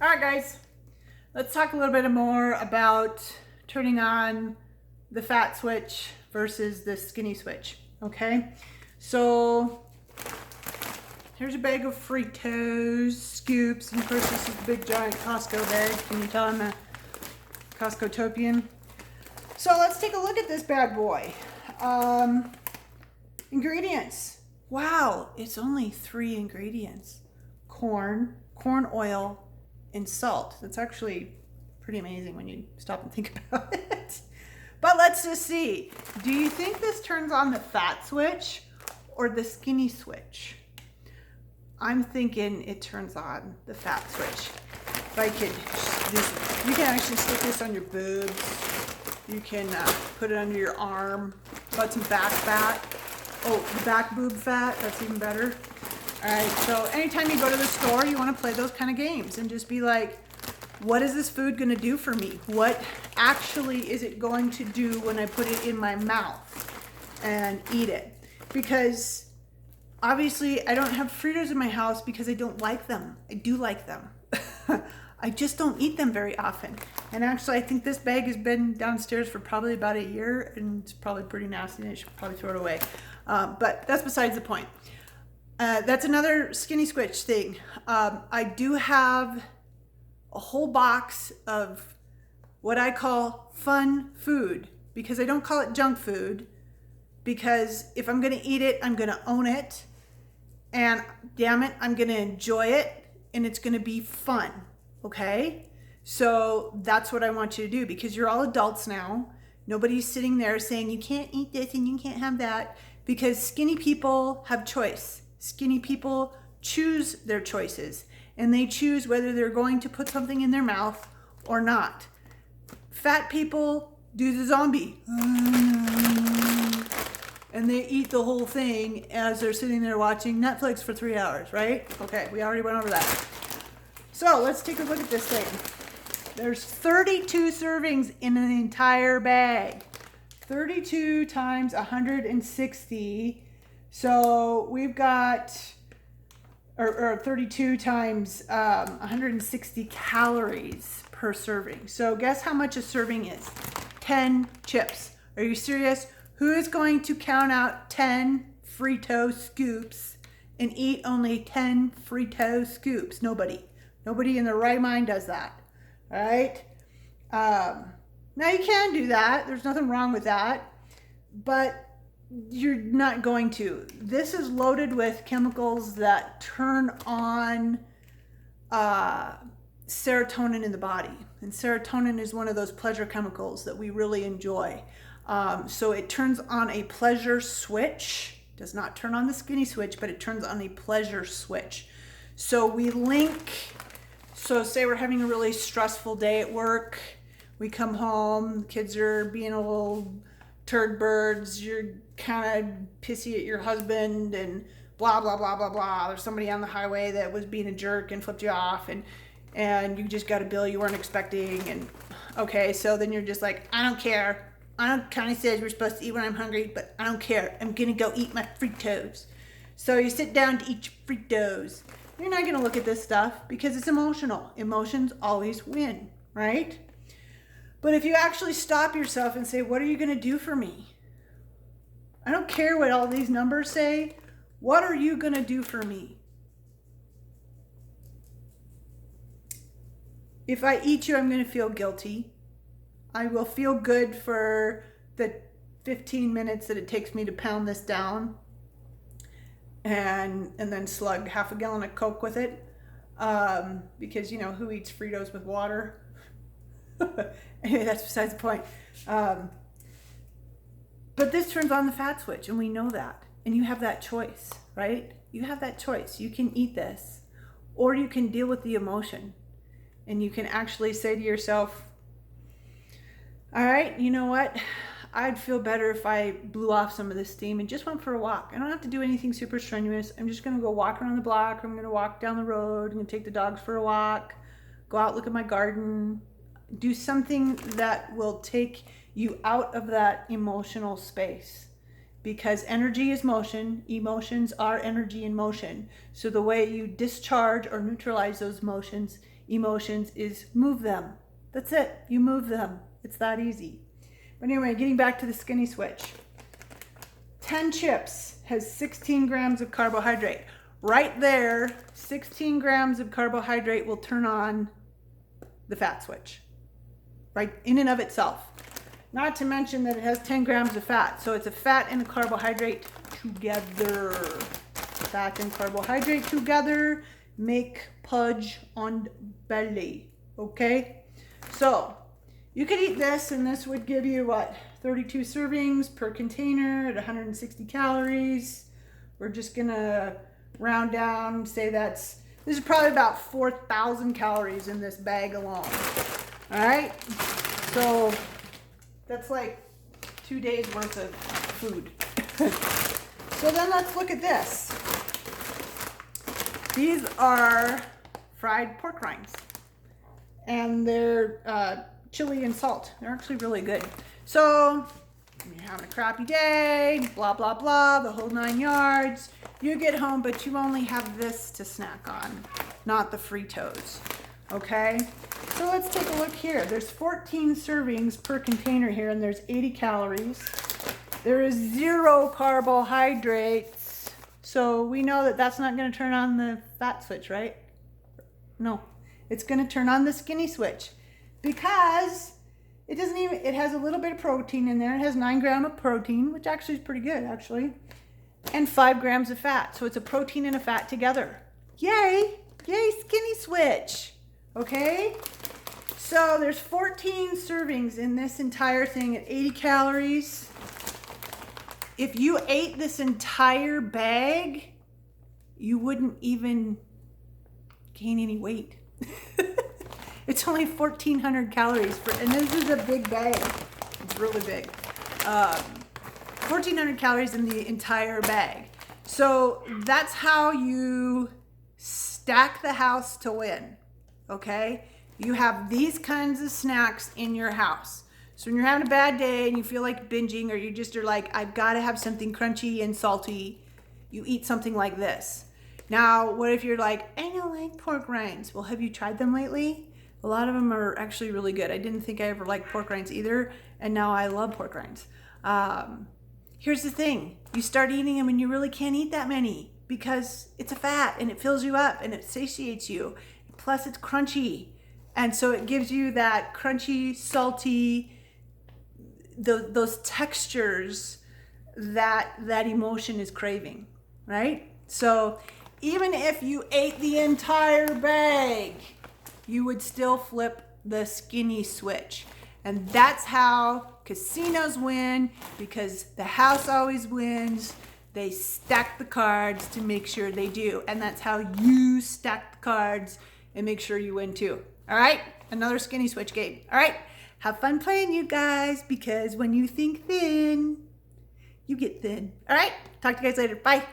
All right, guys, let's talk a little bit more about turning on the fat switch versus the skinny switch, okay? So here's a bag of Fritos scoops, and of course this is the big giant Costco bag. Can you tell I'm a Costco-topian? So let's take a look at this bad boy. Ingredients. Wow, it's only 3 ingredients. Corn oil, and salt. That's actually pretty amazing when you stop and think about it. But let's just see. Do you think this turns on the fat switch or the skinny switch? I'm thinking it turns on the fat switch. If I could, you can actually stick this on your boobs. You can put it under your arm. Got some back fat. Oh, the back boob fat, that's even better. All right, so anytime you go to the store, you want to play those kind of games and just be like, what is this food going to do for me? What actually is it going to do when I put it in my mouth and eat it? Because obviously I don't have Fritos in my house because I don't like them. I do like them. I just don't eat them very often. And actually I think this bag has been downstairs for probably about a year and it's probably pretty nasty and I should probably throw it away. But that's besides the point. That's another skinny switch thing. I do have a whole box of what I call fun food because I don't call it junk food, because if I'm going to eat it, I'm going to own it, and damn it, I'm going to enjoy it, and it's going to be fun. Okay? So that's what I want you to do, because you're all adults now. Nobody's sitting there saying you can't eat this and you can't have that, because skinny people have choice. Skinny people choose their choices, and they choose whether they're going to put something in their mouth or not. Fat people do the zombie, and they eat the whole thing as they're sitting there watching Netflix for 3 hours, right? Okay, we already went over that. So let's take a look at this thing. There's 32 servings in an entire bag. 32 times 160. So we've got, or 32 times 160 calories per serving. So guess how much a serving is? 10 chips. Are you serious? Who is going to count out 10 Frito scoops and eat only 10 Frito scoops? Nobody. Nobody in their right mind does that. All right? Now you can do that. There's nothing wrong with that. But you're not going to. This is loaded with chemicals that turn on serotonin in the body. And serotonin is one of those pleasure chemicals that we really enjoy. So it turns on a pleasure switch. Does not turn on the skinny switch, but it turns on a pleasure switch. So we link, so say we're having a really stressful day at work. We come home, kids are being a little turd birds, you're kind of pissy at your husband and blah, blah, blah, blah, blah. There's somebody on the highway that was being a jerk and flipped you off, and you just got a bill you weren't expecting. And okay, so then you're just like, I don't care. I don't kind of says we're supposed to eat when I'm hungry, but I don't care. I'm going to go eat my Fritos. So you sit down to eat your Fritos. You're not going to look at this stuff because it's emotional. Emotions always win, right? But if you actually stop yourself and say, what are you going to do for me? I don't care what all these numbers say. What are you going to do for me? If I eat you, I'm going to feel guilty. I will feel good for the 15 minutes that it takes me to pound this down and then slug half a gallon of Coke with it. Because, you know, who eats Fritos with water? Anyway, that's besides the point. But this turns on the fat switch, and we know that. And you have that choice, right? You have that choice. You can eat this, or you can deal with the emotion. And you can actually say to yourself, all right, you know what? I'd feel better if I blew off some of this steam and just went for a walk. I don't have to do anything super strenuous. I'm just going to go walk around the block, or I'm going to walk down the road. I'm going to take the dogs for a walk, go out, look at my garden, do something that will take you out of that emotional space, because energy is motion. Emotions are energy in motion. So the way you discharge or neutralize those emotions emotions is move them. That's it. You move them. It's that easy. But anyway, getting back to the skinny switch. 10 chips has 16 grams of carbohydrate. Right there, 16 grams of carbohydrate will turn on the fat switch, right in and of itself. Not to mention that it has 10 grams of fat. So it's a fat and a carbohydrate together. Fat and carbohydrate together make pudge on belly, okay? So you could eat this and this would give you what? 32 servings per container at 160 calories. We're just gonna round down, say this is probably about 4,000 calories in this bag alone. All right, so that's like 2 days worth of food. So then let's look at this. These are fried pork rinds, and they're chili and salt. They're actually really good. So you're having a crappy day, blah, blah, blah, the whole 9 yards. You get home, but you only have this to snack on, not the Fritos, okay? So let's take a look here. There's 14 servings per container here, and there's 80 calories. There is 0 carbohydrates. So we know that that's not gonna turn on the fat switch, right? No, it's gonna turn on the skinny switch because it doesn't even, it has a little bit of protein in there. It has 9 grams of protein, which actually is pretty good, actually. And 5 grams of fat. So it's a protein and a fat together. Yay! Yay, skinny switch. Okay? So there's 14 servings in this entire thing at 80 calories. If you ate this entire bag, you wouldn't even gain any weight. It's only 1,400 calories and this is a big bag. It's really big. 1,400 calories in the entire bag. So that's how you stack the house to win, okay? You have these kinds of snacks in your house. So when you're having a bad day and you feel like binging, or you just are like, I've got to have something crunchy and salty, you eat something like this. Now, what if you're like, I don't like pork rinds? Well, have you tried them lately? A lot of them are actually really good. I didn't think I ever liked pork rinds either, and now I love pork rinds. Here's the thing. You start eating them and you really can't eat that many because it's a fat and it fills you up and it satiates you. Plus it's crunchy. And so it gives you that crunchy, salty, those textures that emotion is craving, right? So even if you ate the entire bag, you would still flip the skinny switch. And that's how casinos win, because the house always wins. They stack the cards to make sure they do. And that's how you stack the cards and make sure you win too. All right, another skinny switch game. All right, have fun playing, you guys, because when you think thin, you get thin. All right, talk to you guys later. Bye.